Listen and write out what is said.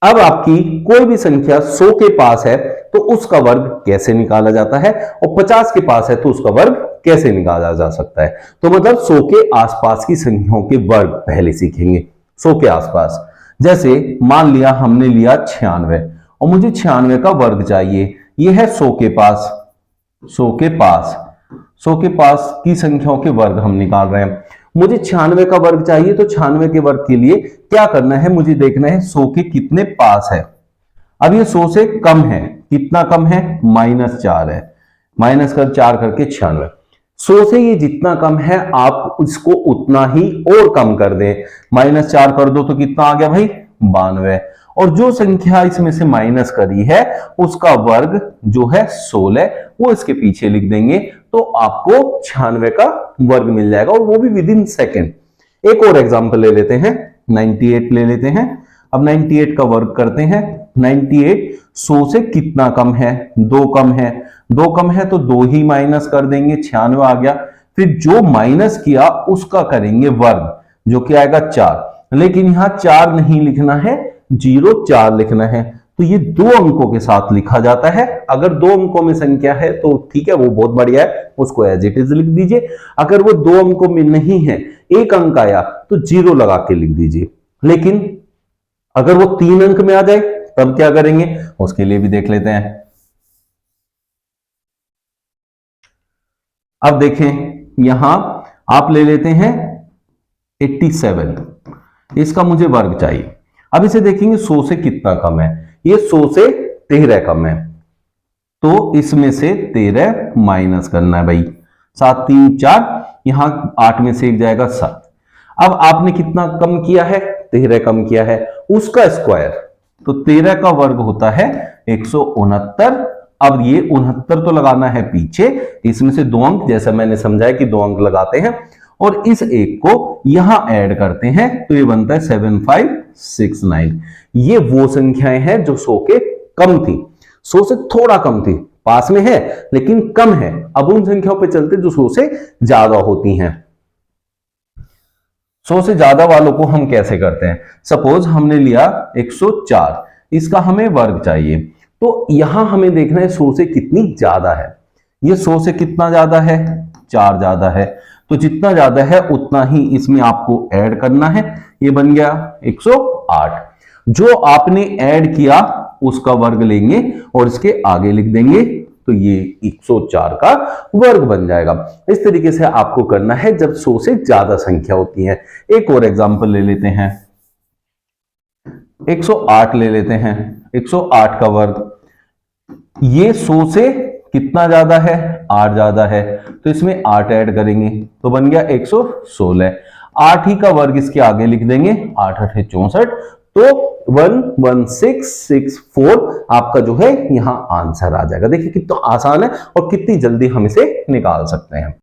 अब आपकी कोई भी संख्या 100 के पास है तो उसका वर्ग कैसे निकाला जाता है, और 50 के पास है तो उसका वर्ग कैसे निकाला जा सकता है। तो मतलब 100 के आसपास की संख्याओं के वर्ग पहले सीखेंगे। 100 के आसपास, जैसे मान लिया हमने लिया 96 और मुझे 96 का वर्ग चाहिए। यह है 100 के पास, 100 के पास, 100 के पास की संख्याओं के वर्ग हम निकाल रहे हैं। मुझे 96 का वर्ग चाहिए, तो 96 के वर्ग के लिए क्या करना है, मुझे देखना है 100 के कितने पास है। अब ये 100 से कम है, कितना कम है, -4 है, माइनस कर 4 करके 96। 100 से ये जितना कम है आप इसको उतना ही और कम कर दें, -4 कर दो तो कितना आ गया भाई, 92। और जो संख्या इसमें से माइनस करी है उसका वर्ग जो है 16, वो इसके पीछे लिख देंगे तो आपको 96 का वर्ग मिल जाएगा, और वो भी विद इन सेकेंड। एक और एग्जांपल ले लेते हैं, 98 ले लेते हैं। अब 98 का वर्ग करते हैं। 98 100 से कितना कम है, 2 कम है, 2 कम है तो 2 ही माइनस कर देंगे, 96 आ गया। फिर जो माइनस किया उसका करेंगे वर्ग, जो कि आएगा 4, लेकिन यहां 4 नहीं लिखना है, 04 लिखना है। तो ये 2 अंकों के साथ लिखा जाता है। अगर 2 अंकों में संख्या है तो ठीक है, वो बहुत बढ़िया है, उसको एज इट इज लिख दीजिए। अगर वो 2 अंकों में नहीं है, 1 अंक आया तो 0 लगा के लिख दीजिए। लेकिन अगर वो 3 अंक में आ जाए तब क्या करेंगे, उसके लिए भी देख लेते हैं। अब देखें, यहां आप ले लेते हैं 87, इसका मुझे वर्ग चाहिए। अब इसे देखेंगे 100 से कितना कम है, ये 100 से 13 कम है, तो इसमें से 13 माइनस करना है भाई, 7 3 4, यहां 8 में से 1 जाएगा 7। अब आपने कितना कम किया है, 13 कम किया है, उसका स्क्वायर, तो 13 का वर्ग होता है 169। अब ये 69 तो लगाना है पीछे, इसमें से 2 अंक, जैसा मैंने समझाया कि 2 अंक लगाते हैं और इस एक को यहां ऐड करते हैं तो ये बनता है 7569। ये वो संख्याएं हैं जो 100 के कम थी, 100 से थोड़ा कम थी, पास में है लेकिन कम है। अब उन संख्याओं पे चलते जो 100 से ज्यादा होती हैं। 100 से ज्यादा वालों को हम कैसे करते हैं, सपोज हमने लिया 104, इसका हमें वर्ग चाहिए, तो यहां हमें देखना है 100 से कितनी ज्यादा है। ये 100 से कितना ज्यादा है, 4 ज्यादा है, तो जितना ज्यादा है उतना ही इसमें आपको ऐड करना है। ये बन गया 108, जो आपने ऐड किया उसका वर्ग लेंगे और इसके आगे लिख देंगे, तो ये 104 का वर्ग बन जाएगा। इस तरीके से आपको करना है जब 100 से ज्यादा संख्या होती है। एक और एग्जांपल ले लेते हैं, 108 ले लेते हैं। 108 का वर्ग, ये 100 से कितना ज्यादा है, 8 ज्यादा है, तो इसमें 8 ऐड करेंगे तो बन गया 116। 8 ही का वर्ग इसके आगे लिख देंगे, 8 8 64, तो 11664 आपका जो है यहां आंसर आ जाएगा। देखिए कितना आसान है और कितनी जल्दी हम इसे निकाल सकते हैं।